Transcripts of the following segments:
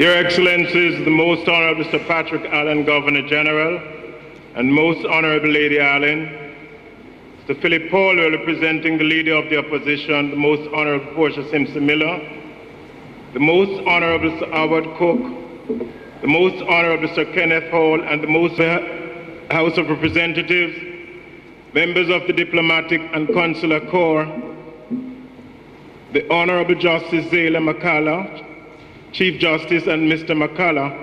Your Excellencies, the Most Honorable Sir Patrick Allen, Governor General, and Most Honorable Lady Allen, Mr. Philip Paulwell, representing the Leader of the Opposition, the Most Honorable Portia Simpson Miller, the Most Honorable Sir Howard Cooke, the Most Honorable Sir Kenneth Hall, and the Most House of Representatives, members of the Diplomatic and Consular Corps, the Honorable Justice Zayla McCullough, Chief Justice and Mr. McCullough,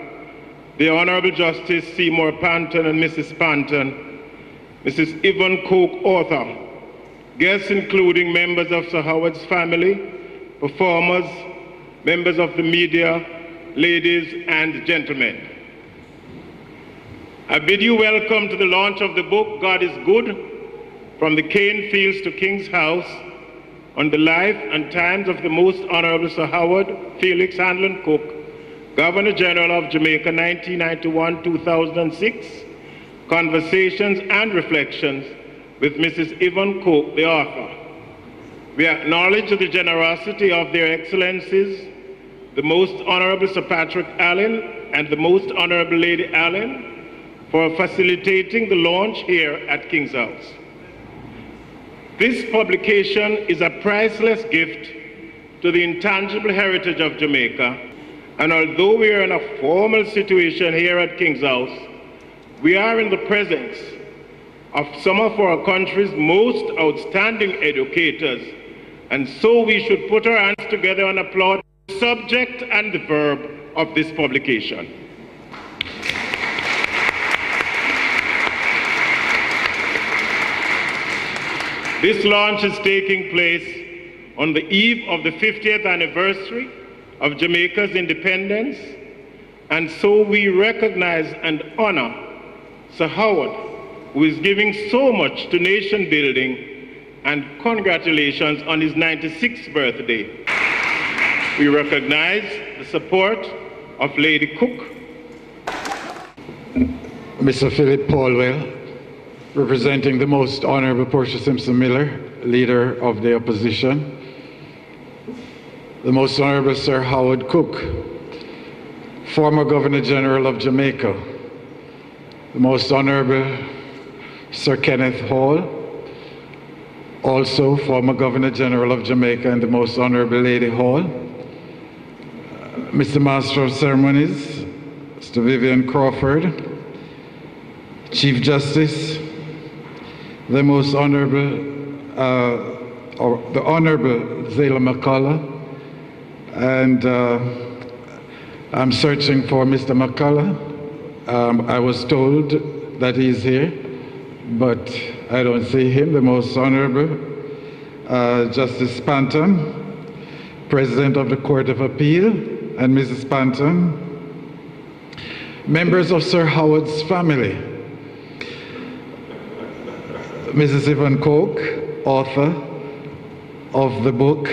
the Honorable Justice Seymour Panton and Mrs. Panton, Mrs. Yvonne Cooke, author, guests including members of Sir Howard's family, performers, members of the media, ladies and gentlemen. I bid you welcome to the launch of the book, God is Good, From the Cane Fields to King's House, on the life and times of the Most Honorable Sir Howard Felix Hanlon Cooke, Governor General of Jamaica, 1991-2006, Conversations and Reflections with Mrs. Yvonne Cooke, the author. We acknowledge the generosity of their Excellencies, the Most Honorable Sir Patrick Allen and the Most Honorable Lady Allen, for facilitating the launch here at King's House. This publication is a priceless gift to the intangible heritage of Jamaica, and although we are in a formal situation here at King's House, we are in the presence of some of our country's most outstanding educators, and so we should put our hands together and applaud the subject and the verb of this publication. This launch is taking place on the eve of the 50th anniversary of Jamaica's independence, and so we recognize and honor Sir Howard, who is giving so much to nation building, and congratulations on his 96th birthday. We recognize the support of Lady Cooke. Mr. Philip Paulwell, representing the Most Honorable Portia Simpson Miller, Leader of the Opposition, the Most Honorable Sir Howard Cooke, former Governor General of Jamaica, the Most Honorable Sir Kenneth Hall, also former Governor General of Jamaica, and the Most Honorable Lady Hall, Mr. Master of Ceremonies, Mr. Vivian Crawford, Chief Justice, the Most Honorable, the Honorable Zayla McCullough, and I'm searching for Mr. McCullough. I was told that he's here, but I don't see him. The Most Honorable Justice Panton, President of the Court of Appeal, and Mrs. Panton, members of Sir Howard's family, Mrs. Yvonne Cooke, author of the book,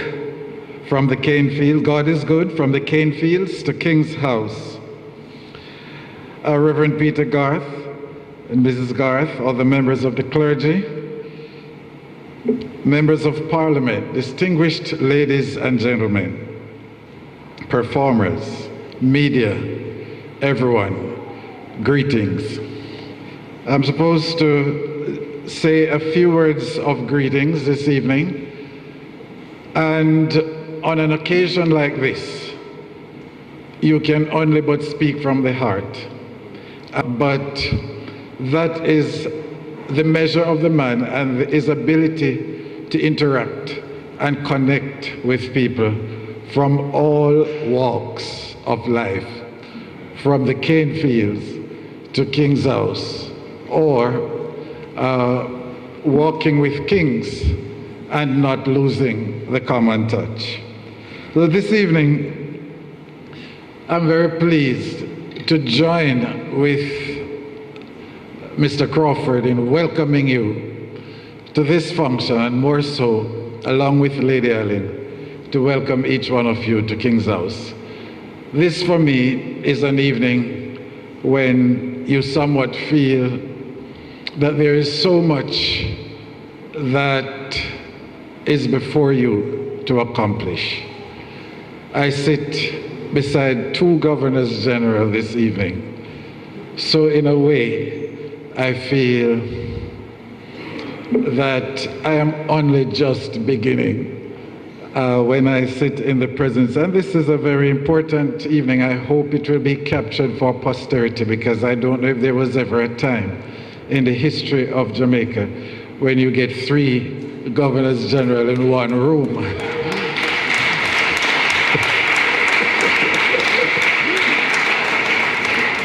From the Cane Field, God is Good, From the Cane Fields to King's House. Reverend Peter Garth and Mrs. Garth, all the members of the clergy, members of Parliament, distinguished ladies and gentlemen, performers, media, everyone, greetings. I'm supposed to say a few words of greetings this evening, and on an occasion like this, you can only but speak from the heart. But that is the measure of the man and his ability to interact and connect with people from all walks of life, from the cane fields to King's House, or walking with kings and not losing the common touch. So this evening, I'm very pleased to join with Mr. Crawford in welcoming you to this function, and more so, along with Lady Allen, to welcome each one of you to King's House. This, for me, is an evening when you somewhat feel that there is so much that is before you to accomplish. I sit beside two governors general this evening. So in a way, I feel that I am only just beginning when I sit in the presence. And this is a very important evening. I hope it will be captured for posterity, because I don't know if there was ever a time in the history of Jamaica when you get 3 governors general in one room.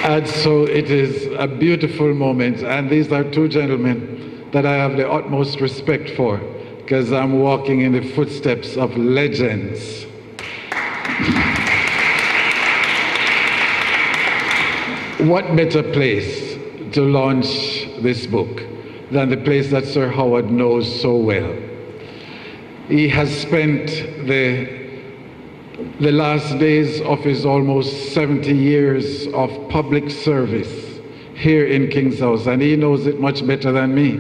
And so it is a beautiful moment, and these are 2 gentlemen that I have the utmost respect for, because I'm walking in the footsteps of legends. What better place to launch this book than the place that Sir Howard knows so well? He has spent the last days of his almost 70 years of public service here in King's House, and he knows it much better than me,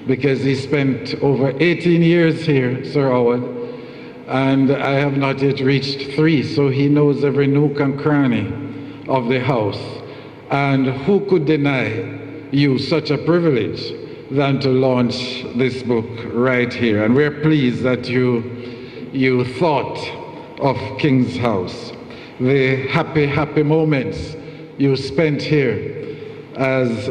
because he spent over 18 years here, Sir Howard, and I have not yet reached 3, so he knows every nook and cranny of the house. And who could deny you such a privilege than to launch this book right here? And we're pleased that you thought of King's House, the happy moments you spent here, as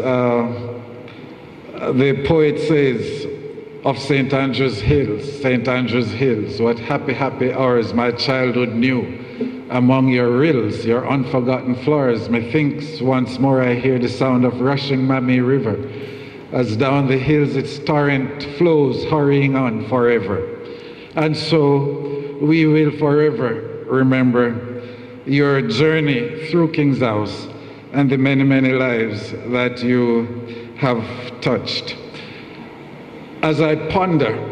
the poet says of St. Andrew's Hills, what happy hours my childhood knew. Among your rills, your unforgotten flowers, methinks once more I hear the sound of rushing Mammy River, as down the hills its torrent flows, hurrying on forever. And so we will forever remember your journey through King's House and the many lives that you have touched. As I ponder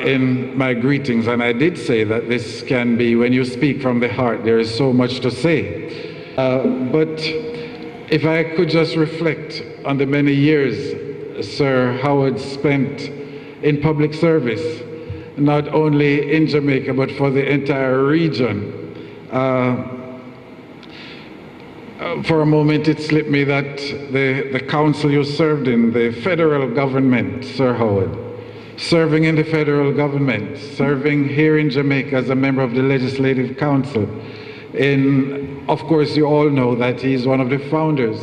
in my greetings, and I did say that this can be, when you speak from the heart, there is so much to say. But if I could just reflect on the many years Sir Howard spent in public service, not only in Jamaica, but for the entire region. For a moment it slipped me that the council you served in, the federal government, Sir Howard, serving in the federal government, serving here in Jamaica as a member of the Legislative Council. Of course, you all know that he's one of the founders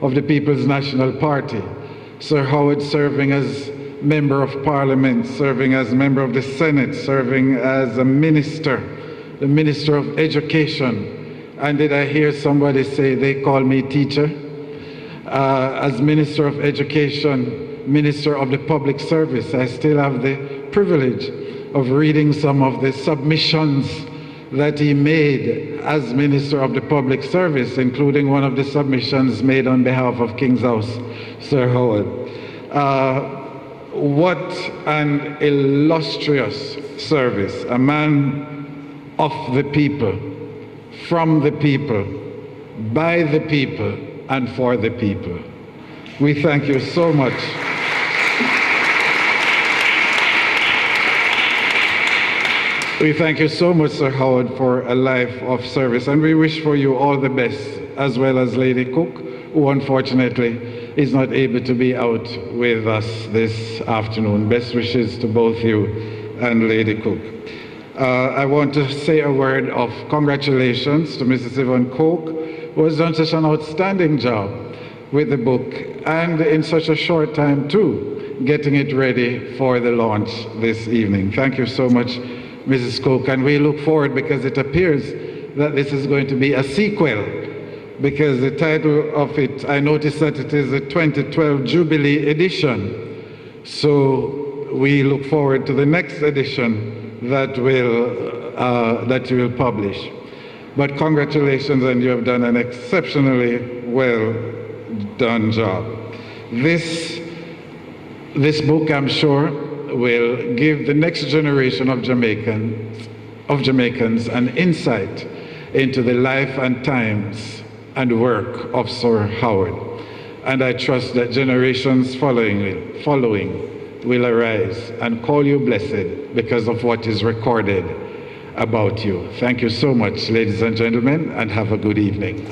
of the People's National Party. Sir Howard serving as Member of Parliament, serving as Member of the Senate, serving as a minister, the Minister of Education. And did I hear somebody say they call me teacher? As Minister of Education, Minister of the Public Service, I still have the privilege of reading some of the submissions that he made as Minister of the Public Service, including one of the submissions made on behalf of King's House, Sir Howard. What an illustrious service, a man of the people, from the people, by the people, and for the people. We thank you so much. We thank you so much, Sir Howard, for a life of service, and we wish for you all the best, as well as Lady Cooke, who unfortunately is not able to be out with us this afternoon. Best wishes to both you and Lady Cooke. I want to say a word of congratulations to Mrs. Yvonne Cooke, who has done such an outstanding job with the book, and in such a short time too, getting it ready for the launch this evening. Thank you so much, Mrs. Cooke, and we look forward, because it appears that this is going to be a sequel, because the title of it, I noticed that it is a 2012 Jubilee edition. So we look forward to the next edition that you will publish. But congratulations, and you have done an exceptionally well done job. This book, I'm sure, will give the next generation of Jamaicans an insight into the life and times and work of Sir Howard. And I trust that generations following will arise and call you blessed because of what is recorded about you. Thank you so much, ladies and gentlemen, and have a good evening.